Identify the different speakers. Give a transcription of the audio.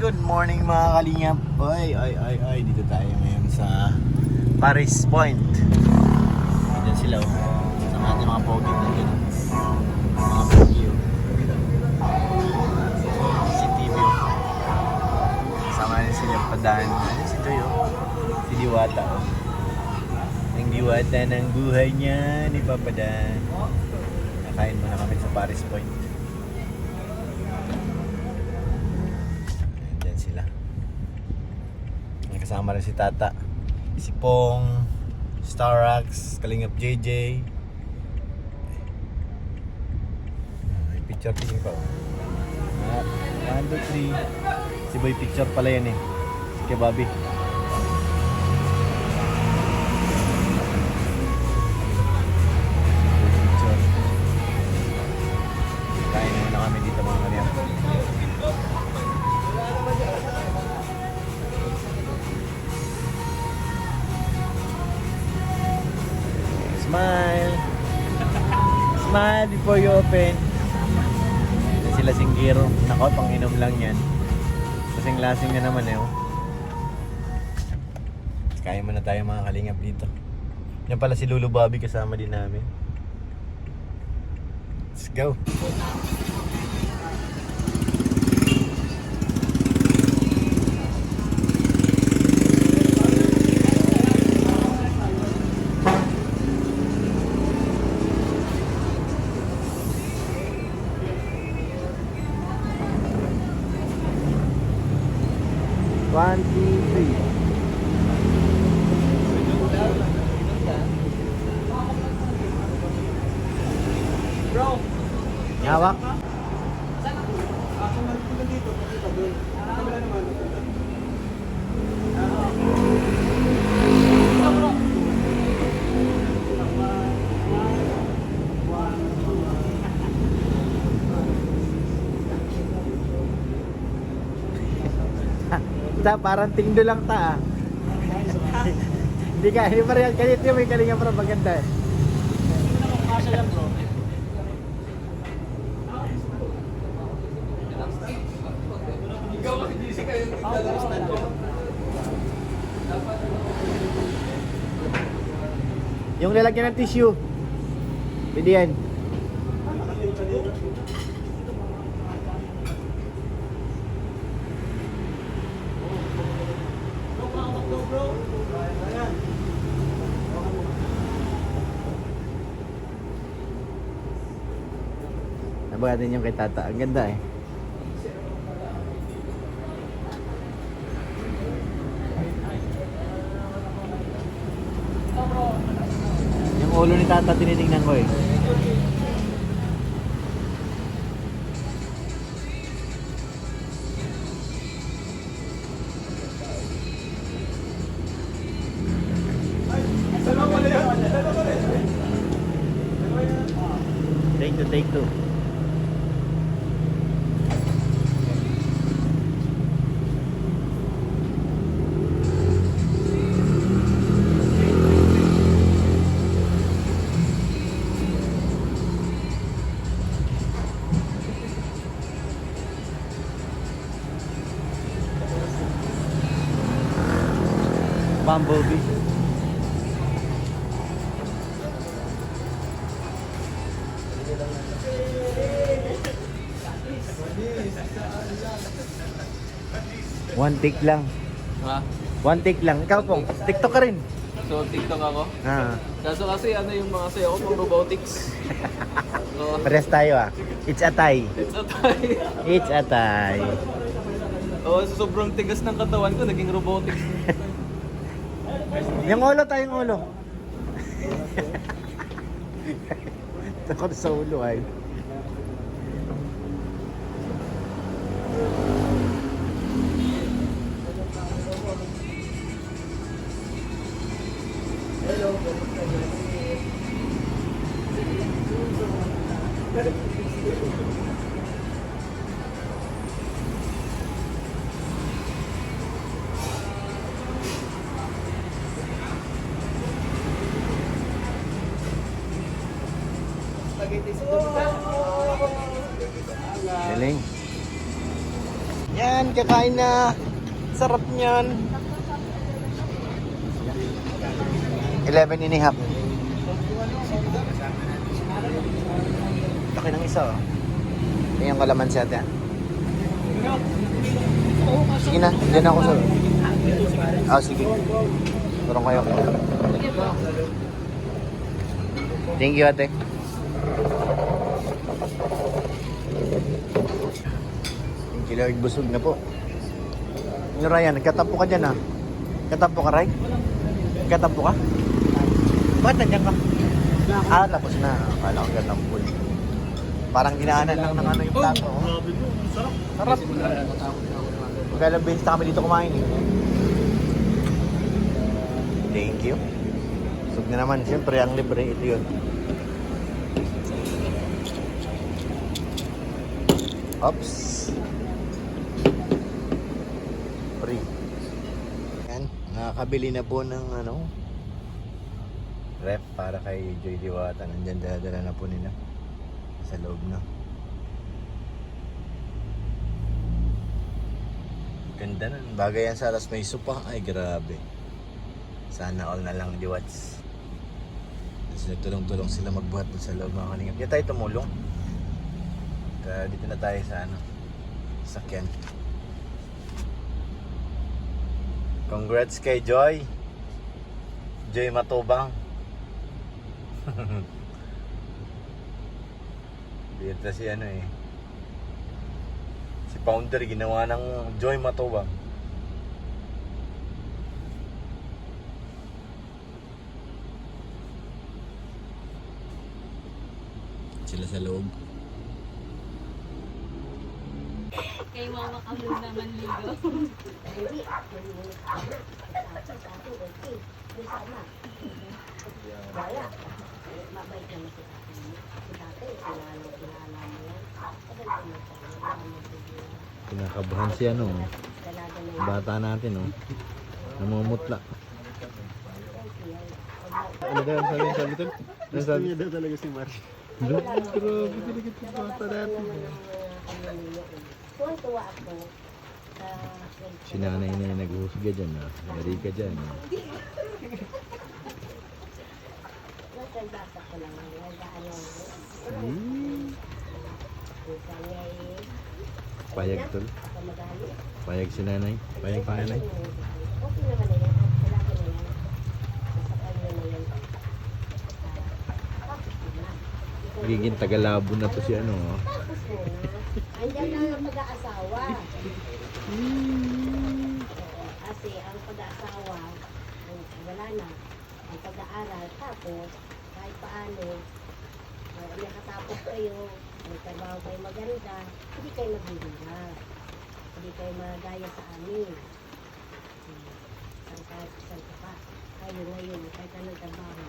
Speaker 1: Good morning mga kalingap. Ay, dito tayo ngayon sa Paris Point. Diyan sila oh. Sama natin mga pogi na dyan. Mga pogi oh. CCTV oh. Sama natin sila padaan. Ano si Toy oh. Si Diwata oh. Ang diwata ng buhay niya ni Papadaan. Nakain muna kami sa Paris Point. Kasama rin si Tata, si Pong, Starax, Kalingap JJ. May picture pa. 1, 2, 3. Si Boy picture pala yan eh. Si Bobby. Picture. Kain muna kami dito mga kanyan. Smile! Smile before you open. Ito sila singgiro. Nako, pang inom lang yan. Lasing-lasing na naman eh. Oh. Kaya mo na tayo mga kalingap dito. Yan pala si Lulu Bobby kasama din namin. Let's go! One, two, three. Bro, hawak. Parang tingdo lang ta ah. Hindi pa rin ganito yung may kalinga para maganda eh. Kasya lang bro. Yung lalagyan ng tissue. Pwede yan. Nabayatin yung kay Tata. Ang ganda eh. Yung ulo ni Tata tinitingnan ko eh. Take two. Bumblebee. One take lang.
Speaker 2: Ha?
Speaker 1: One take lang. Ikaw pong, TikTok ka rin.
Speaker 2: So, TikTok ako.
Speaker 1: Ah.
Speaker 2: Kaso kasi ano yung mga sayo ko, pang robotics. So,
Speaker 1: Pares tayo ah. It's a tie.
Speaker 2: it's a tie.
Speaker 1: It's a tie.
Speaker 2: Oo, so sobrang tigas ng katawan ko, naging robotics.
Speaker 1: Yung ulo tayong ulo. Takot sa ulo ay. Galing. Yan, yan, kakain na. Sarap niyan. 11 and a half. Laki ng isa oh. Yan yung kalamansi ate. Sige na, dyan ako sa... Ah, sige. Turong kayo. Thank you ate. Thank you Lord, busog na po. Yung Ryan, nagkatapo ka dyan ah. Nagkatapo ka Ray? Nagkatapo ka? Bakit nandiyan ka? Ah, tapos na. Akala ko gatampol. Parang dinaanan lang ng ano yung plato. Oh. Sarap. Magkailang beses na kami dito kumain eh. Thank you. Busog na naman. Siyempre, ang libre, ito yun. Oops. Free. Yan. Nakakabili na po ng ano, ref para kay Joy Diwata. Nandyan dala na po nila sa loob na. Ganda nun. Bagay yan sa alas may supa. Ay grabe. Sana all na lang Diwats. Kasi nagtulong-tulong sila magbuhat dun sa loob mga kalingap. Diyan tayo tumulong. Kaya dito na tayo sa ano, sakyan. Congrats kay Joy. Joy Matubang. Dito si ano eh. Si founder ginawa ng Joy Matubang. Sila sa loob.
Speaker 3: Kay mama ka muna manligo.
Speaker 1: Kinakabahan si ano, bata natin oh. Namumutla. Ano daw ang sabi tol? Nasabi niya daw talaga si Mari. Grabe talaga itong bata natin.
Speaker 4: Tuwa ako sa
Speaker 1: Si nanay na yung nag-uhusga dyan ah. Nari ka dyan ah.
Speaker 4: nagkabasa ko lang nagaano
Speaker 1: Payag tol. Payag si nanay. Payag si nanay.
Speaker 4: okay naman na yan at palagi na yan nasa kanya na yan tapos na
Speaker 1: Magiging tagalabo na to si ano oh.
Speaker 4: tapos muna andyan lang ang pag-aasawa kasi ang pag-aasawa wala na ang pag-aaral tapos kahit paano nakatapos kayo may trabaho kayo maganda hindi kayo maghihirap hindi kayo magaya sa amin saan ka pa kayo ngayon kahit anong trabaho